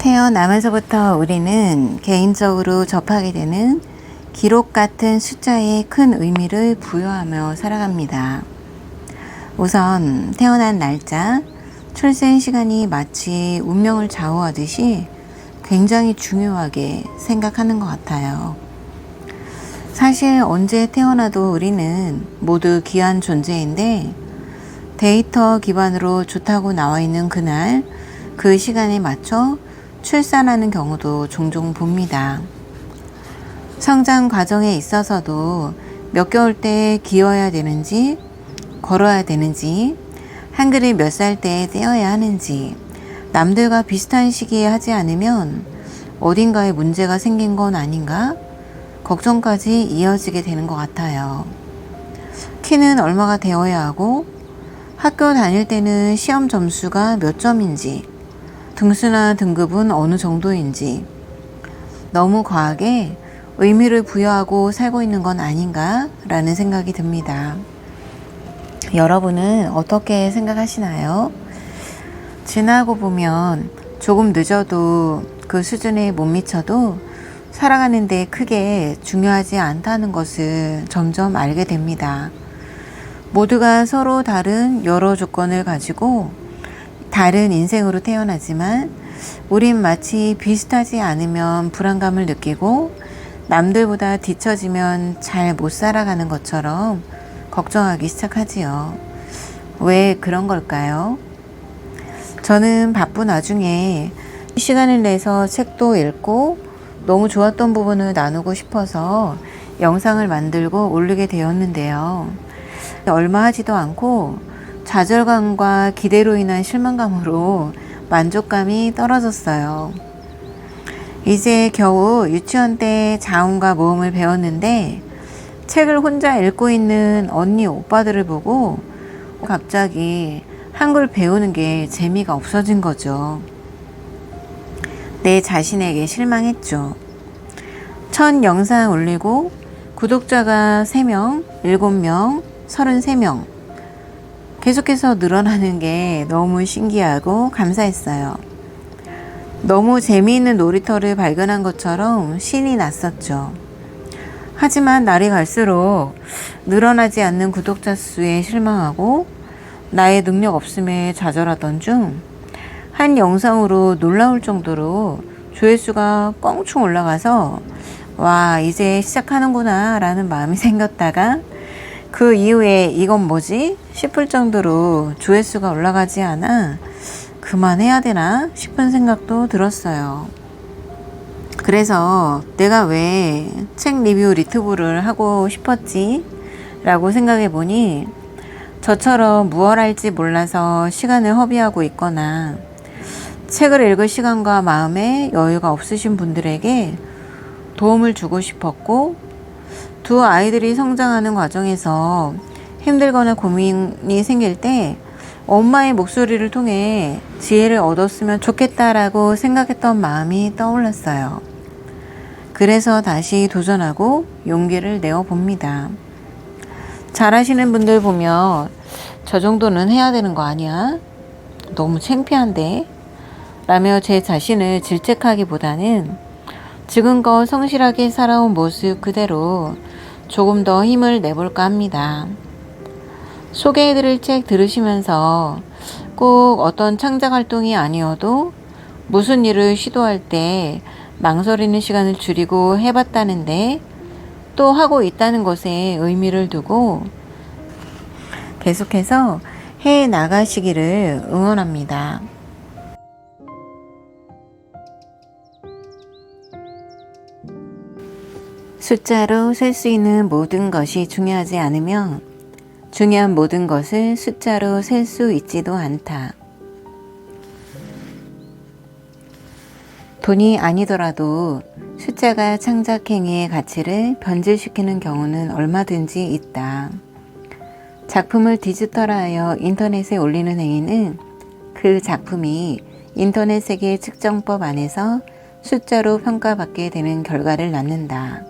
태어나면서부터 우리는 개인적으로 접하게 되는 기록 같은 숫자에 큰 의미를 부여하며 살아갑니다. 우선 태어난 날짜, 출생 시간이 마치 운명을 좌우하듯이 굉장히 중요하게 생각하는 것 같아요. 사실 언제 태어나도 우리는 모두 귀한 존재인데 데이터 기반으로 좋다고 나와 있는 그날, 그 시간에 맞춰 출산하는 경우도 종종 봅니다. 성장 과정에 있어서도 몇 개월 때 기어야 되는지, 걸어야 되는지, 한글을 몇 살 때 떼어야 하는지, 남들과 비슷한 시기에 하지 않으면 어딘가에 문제가 생긴 건 아닌가? 걱정까지 이어지게 되는 것 같아요. 키는 얼마가 되어야 하고, 학교 다닐 때는 시험 점수가 몇 점인지, 등수나 등급은 어느 정도인지, 너무 과하게 의미를 부여하고 살고 있는 건 아닌가 라는 생각이 듭니다. 여러분은 어떻게 생각하시나요? 지나고 보면 조금 늦어도 그 수준에 못 미쳐도 살아가는데 크게 중요하지 않다는 것을 점점 알게 됩니다. 모두가 서로 다른 여러 조건을 가지고 다른 인생으로 태어나지만 우린 마치 비슷하지 않으면 불안감을 느끼고 남들보다 뒤처지면 잘 못 살아가는 것처럼 걱정하기 시작하지요. 왜 그런 걸까요? 저는 바쁜 와중에 시간을 내서 책도 읽고 너무 좋았던 부분을 나누고 싶어서 영상을 만들고 올리게 되었는데요. 얼마 하지도 않고 좌절감과 기대로 인한 실망감으로 만족감이 떨어졌어요. 이제 겨우 유치원 때 자음과 모음을 배웠는데 책을 혼자 읽고 있는 언니 오빠들을 보고 갑자기 한글 배우는 게 재미가 없어진 거죠. 내 자신에게 실망했죠. 첫 영상 올리고 구독자가 3명, 7명, 33명 계속해서 늘어나는 게 너무 신기하고 감사했어요. 너무 재미있는 놀이터를 발견한 것처럼 신이 났었죠. 하지만 날이 갈수록 늘어나지 않는 구독자 수에 실망하고 나의 능력 없음에 좌절하던 중 한 영상으로 놀라울 정도로 조회수가 껑충 올라가서 와, 이제 시작하는구나 라는 마음이 생겼다가 그 이후에 이건 뭐지? 싶을 정도로 조회수가 올라가지 않아 그만해야 되나 싶은 생각도 들었어요. 그래서 내가 왜 책 리뷰 리트브를 하고 싶었지? 라고 생각해 보니 저처럼 무얼 할지 몰라서 시간을 허비하고 있거나 책을 읽을 시간과 마음에 여유가 없으신 분들에게 도움을 주고 싶었고 두 아이들이 성장하는 과정에서 힘들거나 고민이 생길 때 엄마의 목소리를 통해 지혜를 얻었으면 좋겠다라고 생각했던 마음이 떠올랐어요. 그래서 다시 도전하고 용기를 내어 봅니다. 잘하시는 분들 보면 저 정도는 해야 되는 거 아니야? 너무 창피한데? 라며 제 자신을 질책하기보다는 지금껏 성실하게 살아온 모습 그대로 조금 더 힘을 내볼까 합니다. 소개해드릴 책 들으시면서 꼭 어떤 창작 활동이 아니어도 무슨 일을 시도할 때 망설이는 시간을 줄이고 해봤다는데 또 하고 있다는 것에 의미를 두고 계속해서 해 나가시기를 응원합니다. 숫자로 셀 수 있는 모든 것이 중요하지 않으며 중요한 모든 것을 숫자로 셀 수 있지도 않다. 돈이 아니더라도 숫자가 창작 행위의 가치를 변질시키는 경우는 얼마든지 있다. 작품을 디지털화하여 인터넷에 올리는 행위는 그 작품이 인터넷 세계 측정법 안에서 숫자로 평가받게 되는 결과를 낳는다.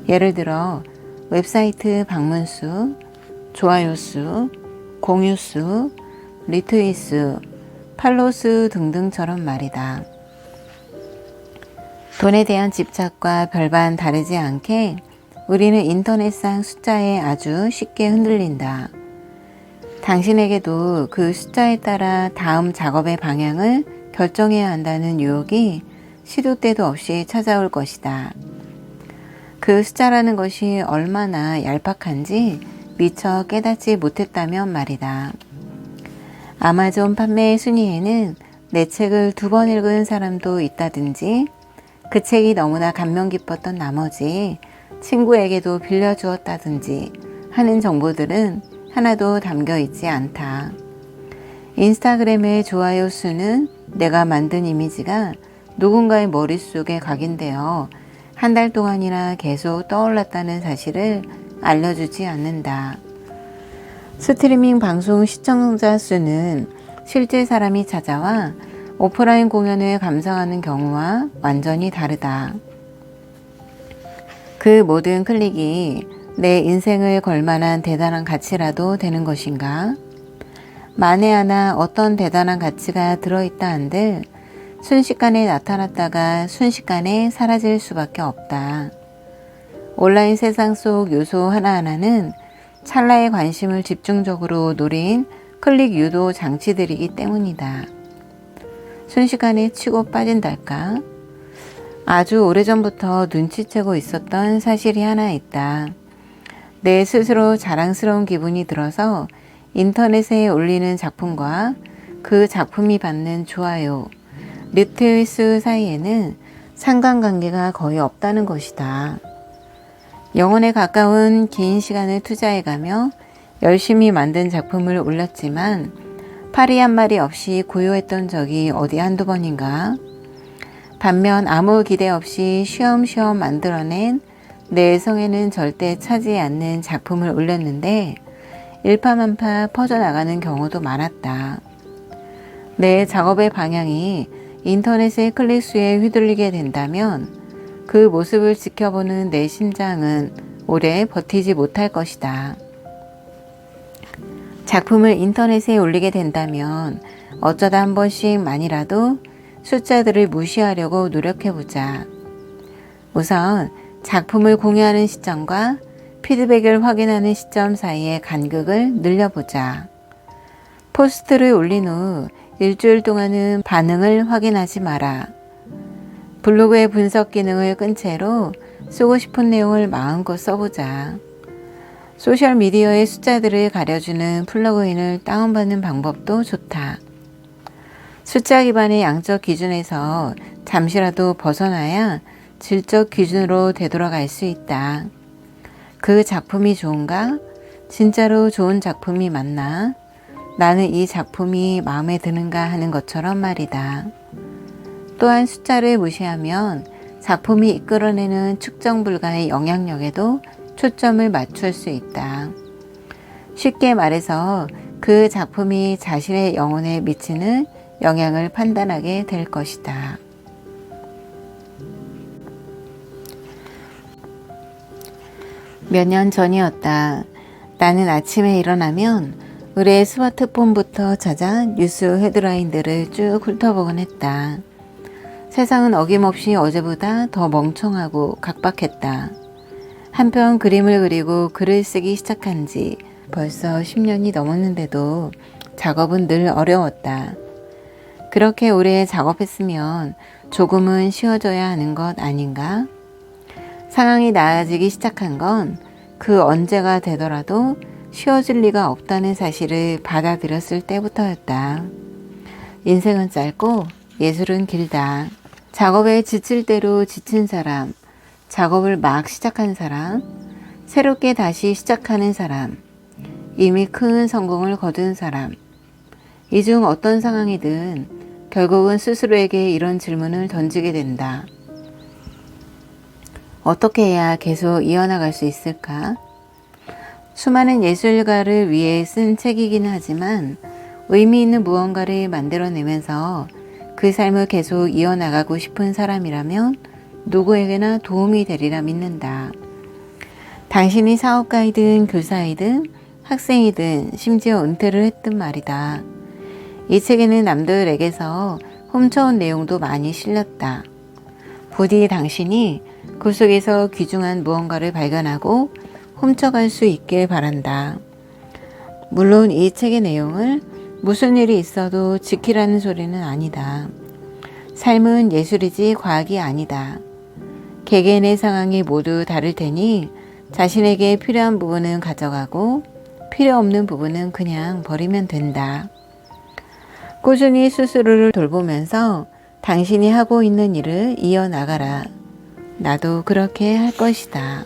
예를 들어 웹사이트 방문 수, 좋아요 수, 공유 수, 리트윗 수, 팔로우 수 등등처럼 말이다. 돈에 대한 집착과 별반 다르지 않게 우리는 인터넷상 숫자에 아주 쉽게 흔들린다. 당신에게도 그 숫자에 따라 다음 작업의 방향을 결정해야 한다는 유혹이 시도 때도 없이 찾아올 것이다. 그 숫자라는 것이 얼마나 얄팍한지 미처 깨닫지 못했다면 말이다. 아마존 판매 순위에는 내 책을 2번 읽은 사람도 있다든지 그 책이 너무나 감명 깊었던 나머지 친구에게도 빌려주었다든지 하는 정보들은 하나도 담겨 있지 않다. 인스타그램의 좋아요 수는 내가 만든 이미지가 누군가의 머릿속에 각인되어 한 달 동안이나 계속 떠올랐다는 사실을 알려주지 않는다. 스트리밍 방송 시청자 수는 실제 사람이 찾아와 오프라인 공연을 감상하는 경우와 완전히 다르다. 그 모든 클릭이 내 인생을 걸 만한 대단한 가치라도 되는 것인가? 만에 하나 어떤 대단한 가치가 들어있다 한들 순식간에 나타났다가 순식간에 사라질 수밖에 없다. 온라인 세상 속 요소 하나하나는 찰나의 관심을 집중적으로 노린 클릭 유도 장치들이기 때문이다. 순식간에 치고 빠진달까? 아주 오래전부터 눈치채고 있었던 사실이 하나 있다. 내 스스로 자랑스러운 기분이 들어서 인터넷에 올리는 작품과 그 작품이 받는 좋아요, 리트수 사이에는 상관관계가 거의 없다는 것이다. 영혼에 가까운 긴 시간을 투자해가며 열심히 만든 작품을 올렸지만 파리 한 마리 없이 고요했던 적이 어디 한두 번인가? 반면 아무 기대 없이 쉬엄쉬엄 만들어낸 내 성에는 절대 차지 않는 작품을 올렸는데 일파만파 퍼져나가는 경우도 많았다. 내 작업의 방향이 인터넷의 클릭수에 휘둘리게 된다면 그 모습을 지켜보는 내 심장은 오래 버티지 못할 것이다. 작품을 인터넷에 올리게 된다면 어쩌다 한 번씩만이라도 숫자들을 무시하려고 노력해보자. 우선 작품을 공유하는 시점과 피드백을 확인하는 시점 사이의 간극을 늘려보자. 포스트를 올린 후 일주일 동안은 반응을 확인하지 마라. 블로그의 분석 기능을 끈 채로 쓰고 싶은 내용을 마음껏 써보자. 소셜미디어의 숫자들을 가려주는 플러그인을 다운받는 방법도 좋다. 숫자 기반의 양적 기준에서 잠시라도 벗어나야 질적 기준으로 되돌아갈 수 있다. 그 작품이 좋은가? 진짜로 좋은 작품이 맞나? 나는 이 작품이 마음에 드는가 하는 것처럼 말이다. 또한 숫자를 무시하면 작품이 이끌어내는 측정 불가의 영향력에도 초점을 맞출 수 있다. 쉽게 말해서 그 작품이 자신의 영혼에 미치는 영향을 판단하게 될 것이다. 몇 년 전이었다. 나는 아침에 일어나면 의뢰 스마트폰부터 찾아 뉴스 헤드라인들을 쭉 훑어보곤 했다. 세상은 어김없이 어제보다 더 멍청하고 각박했다. 한편 그림을 그리고 글을 쓰기 시작한 지 벌써 10년이 넘었는데도 작업은 늘 어려웠다. 그렇게 오래 작업했으면 조금은 쉬어져야 하는 것 아닌가? 상황이 나아지기 시작한 건 그 언제가 되더라도 쉬어질 리가 없다는 사실을 받아들였을 때부터였다. 인생은 짧고 예술은 길다. 작업에 지칠 대로 지친 사람, 작업을 막 시작한 사람, 새롭게 다시 시작하는 사람, 이미 큰 성공을 거둔 사람, 이 중 어떤 상황이든 결국은 스스로에게 이런 질문을 던지게 된다. 어떻게 해야 계속 이어나갈 수 있을까? 수많은 예술가를 위해 쓴 책이긴 하지만 의미 있는 무언가를 만들어내면서 그 삶을 계속 이어나가고 싶은 사람이라면 누구에게나 도움이 되리라 믿는다. 당신이 사업가이든 교사이든 학생이든 심지어 은퇴를 했든 말이다. 이 책에는 남들에게서 훔쳐온 내용도 많이 실렸다. 부디 당신이 그 속에서 귀중한 무언가를 발견하고 훔쳐갈 수 있길 바란다. 물론 이 책의 내용을 무슨 일이 있어도 지키라는 소리는 아니다. 삶은 예술이지 과학이 아니다. 개개인의 상황이 모두 다를 테니 자신에게 필요한 부분은 가져가고 필요 없는 부분은 그냥 버리면 된다. 꾸준히 스스로를 돌보면서 당신이 하고 있는 일을 이어나가라. 나도 그렇게 할 것이다.